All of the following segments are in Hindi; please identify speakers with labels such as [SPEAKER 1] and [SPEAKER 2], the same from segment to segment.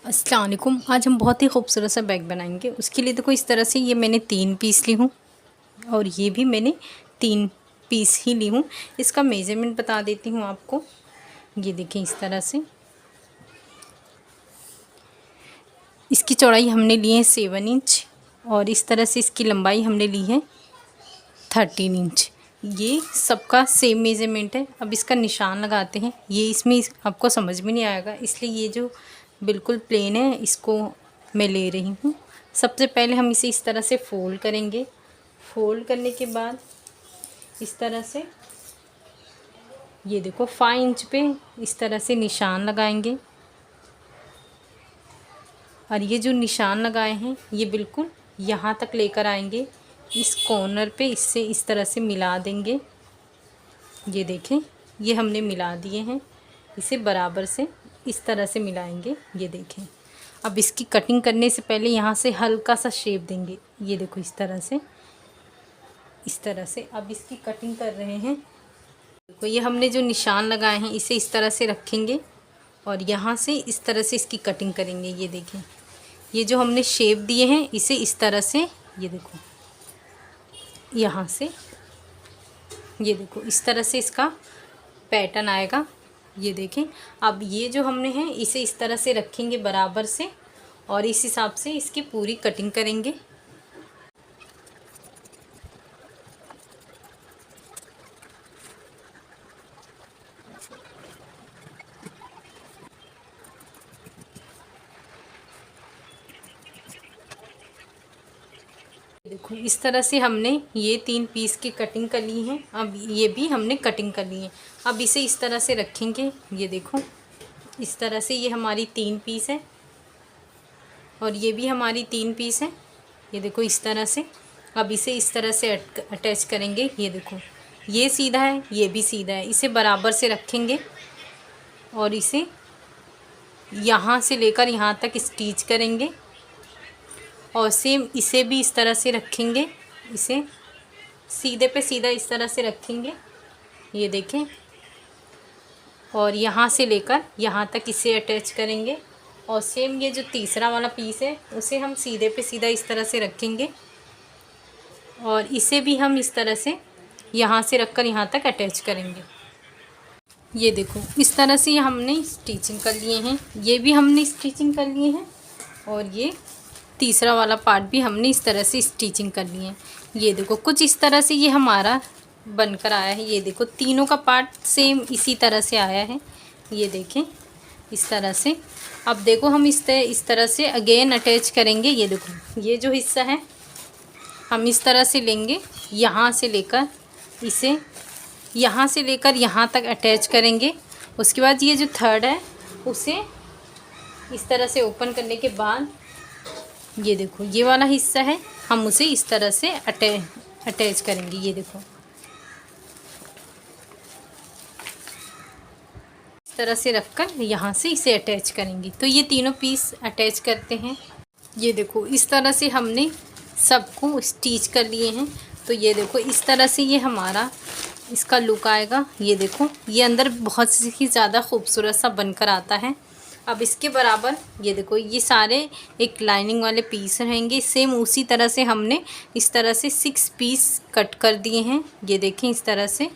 [SPEAKER 1] अस्सलाम वालेकुम। आज हम बहुत ही खूबसूरत सा बैग बनाएंगे। उसके लिए देखो इस तरह से ये मैंने 3 पीस ली हूँ और ये भी मैंने 3 पीस ही ली हूँ। इसका मेज़रमेंट बता देती हूँ आपको। ये देखें इस तरह से इसकी चौड़ाई हमने ली है 7 इंच और इस तरह से इसकी लंबाई हमने ली है 13 इंच। ये सबका सेम मेज़रमेंट है। अब इसका निशान लगाते हैं। ये इसमें आपको समझ में नहीं आएगा, इसलिए ये जो बिल्कुल प्लेन है इसको मैं ले रही हूँ। सबसे पहले हम इसे इस तरह से फ़ोल्ड करेंगे। फ़ोल्ड करने के बाद इस तरह से ये देखो 5 इंच पे इस तरह से निशान लगाएंगे और ये जो निशान लगाए हैं ये बिल्कुल यहाँ तक लेकर आएंगे। इस कॉर्नर पे इससे इस तरह से मिला देंगे। ये देखें ये हमने मिला दिए हैं। इसे बराबर से इस तरह से मिलाएंगे। ये देखें। अब इसकी कटिंग करने से पहले यहाँ से हल्का सा शेप देंगे। ये देखो इस तरह से अब इसकी कटिंग कर रहे हैं। देखो ये हमने जो निशान लगाए हैं इसे इस तरह से रखेंगे और यहाँ से इस तरह से इसकी कटिंग करेंगे। ये देखें ये जो हमने शेप दिए हैं इसे इस तरह से ये देखो यहाँ से ये देखो इस तरह से इसका पैटर्न आएगा। ये देखें। अब ये जो हमने हैं इसे इस तरह से रखेंगे बराबर से और इस हिसाब से इसकी पूरी कटिंग करेंगे। देखो इस तरह से हमने ये 3 पीस की कटिंग कर ली है। अब ये भी हमने कटिंग कर ली है। अब इसे इस तरह से रखेंगे। ये देखो इस तरह से ये हमारी 3 पीस है और ये भी हमारी 3 पीस है। ये देखो इस तरह से। अब इसे इस तरह से अटैच करेंगे। ये देखो ये सीधा है ये भी सीधा है। इसे बराबर से रखेंगे और इसे यहाँ से लेकर यहाँ तक स्टिच करेंगे और सेम इसे भी इस तरह से रखेंगे। इसे सीधे पे सीधा इस तरह से रखेंगे। ये देखें और यहाँ से लेकर यहाँ तक इसे अटैच करेंगे और सेम ये जो तीसरा वाला पीस है उसे हम सीधे पे सीधा इस तरह से रखेंगे और इसे भी हम इस तरह से यहाँ से रखकर यहाँ तक अटैच करेंगे। ये देखो इस तरह से हमने स्टिचिंग कर लिए हैं। ये भी हमने स्टिचिंग कर लिए हैं और ये तीसरा वाला पार्ट भी हमने इस तरह से स्टिचिंग कर लिए हैं। ये देखो कुछ इस तरह से ये हमारा बनकर आया है। ये देखो तीनों का पार्ट सेम इसी तरह से आया है। ये देखें इस तरह से। अब देखो हम इस तरह से अगेन अटैच करेंगे। ये देखो ये जो हिस्सा है हम इस तरह से लेंगे, यहाँ से लेकर इसे यहाँ से लेकर यहाँ तक अटैच करेंगे। उसके बाद ये जो थर्ड है उसे इस तरह से ओपन करने के बाद ये देखो ये वाला हिस्सा है हम उसे इस तरह से अटैच करेंगे। ये देखो इस तरह से रखकर यहाँ से इसे अटैच करेंगे। तो ये तीनों पीस अटैच करते हैं। ये देखो इस तरह से हमने सबको स्टिच कर लिए हैं। तो ये देखो इस तरह से ये हमारा इसका लुक आएगा। ये देखो ये अंदर बहुत ही ज़्यादा खूबसूरत सा बनकर आता है। अब इसके बराबर ये देखो ये सारे एक लाइनिंग वाले पीस रहेंगे। सेम उसी तरह से हमने इस तरह से 6 पीस कट कर दिए हैं। ये देखें इस तरह से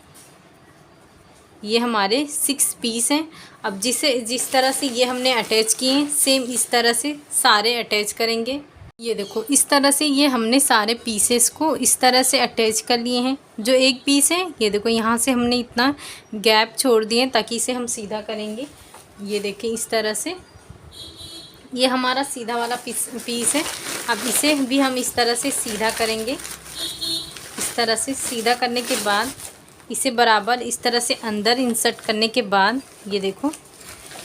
[SPEAKER 1] ये हमारे 6 पीस हैं। अब जिस तरह से ये हमने अटैच किए हैं सेम इस तरह से सारे अटैच करेंगे। ये देखो इस तरह से ये हमने सारे पीसेस को इस तरह से अटैच कर लिए हैं। जो एक पीस है ये देखो यहाँ से हमने इतना गैप छोड़ दिए ताकि इसे हम सीधा करेंगे। ये देखें इस तरह से ये हमारा सीधा वाला पीस है। अब इसे भी हम इस तरह से सीधा करेंगे। इस तरह से सीधा करने के बाद इसे बराबर इस तरह से अंदर इंसर्ट करने के बाद ये देखो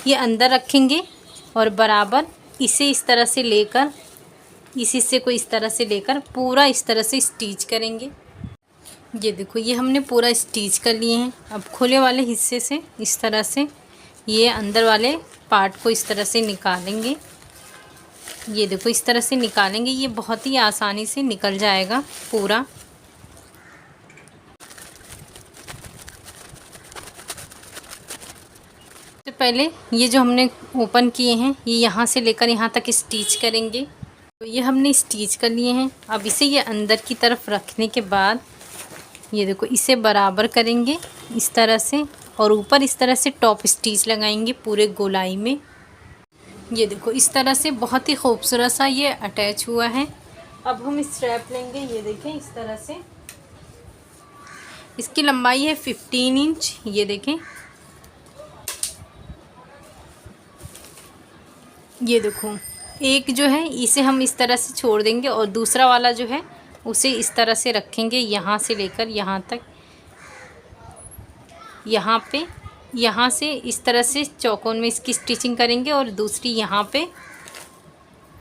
[SPEAKER 1] ये अंदर रखेंगे और बराबर इसे इस तरह से लेकर इस हिस्से को इस तरह से लेकर पूरा इस तरह से स्टिच करेंगे। ये देखो ये हमने पूरा स्टिच कर लिए हैं। अब खुले वाले हिस्से से इस तरह से ये अंदर वाले पार्ट को इस तरह से निकालेंगे। ये देखो इस तरह से निकालेंगे। ये बहुत ही आसानी से निकल जाएगा पूरा। सबसे पहले ये जो हमने ओपन किए हैं ये यहाँ से लेकर यहाँ तक स्टिच करेंगे। तो ये हमने स्टिच कर लिए हैं। अब इसे ये अंदर की तरफ रखने के बाद ये देखो इसे बराबर करेंगे इस तरह से, और ऊपर इस तरह से टॉप स्टिच लगाएंगे पूरे गोलाई में। ये देखो इस तरह से बहुत ही खूबसूरत सा ये अटैच हुआ है। अब हम स्ट्रैप लेंगे। ये देखें इस तरह से, इसकी लंबाई है 15 इंच। ये देखें, ये देखो एक जो है इसे हम इस तरह से छोड़ देंगे और दूसरा वाला जो है उसे इस तरह से रखेंगे, यहाँ से लेकर यहाँ तक, यहाँ पे, यहाँ से इस तरह से चौकोन में इसकी स्टिचिंग करेंगे और दूसरी यहाँ पे,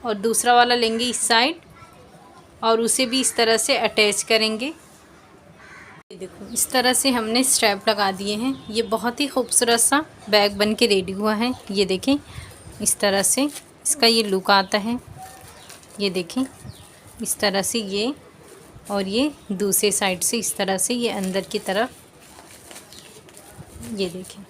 [SPEAKER 1] और दूसरा वाला लेंगे इस साइड और उसे भी इस तरह से अटैच करेंगे। ये देखो इस तरह से हमने स्ट्रैप लगा दिए हैं। ये बहुत ही खूबसूरत सा बैग बन के रेडी हुआ है। ये देखें इस तरह से इसका ये लुक आता है। ये देखें इस तरह से ये, और ये दूसरे साइड से इस तरह से ये अंदर की तरफ। ये देखें,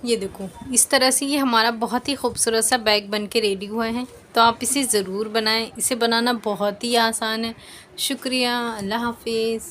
[SPEAKER 1] ये देखो इस तरह से ये हमारा बहुत ही खूबसूरत सा बैग बन के रेडी हुआ है। तो आप इसे ज़रूर बनाएं। इसे बनाना बहुत ही आसान है। शुक्रिया, अल्लाह हाफिज़।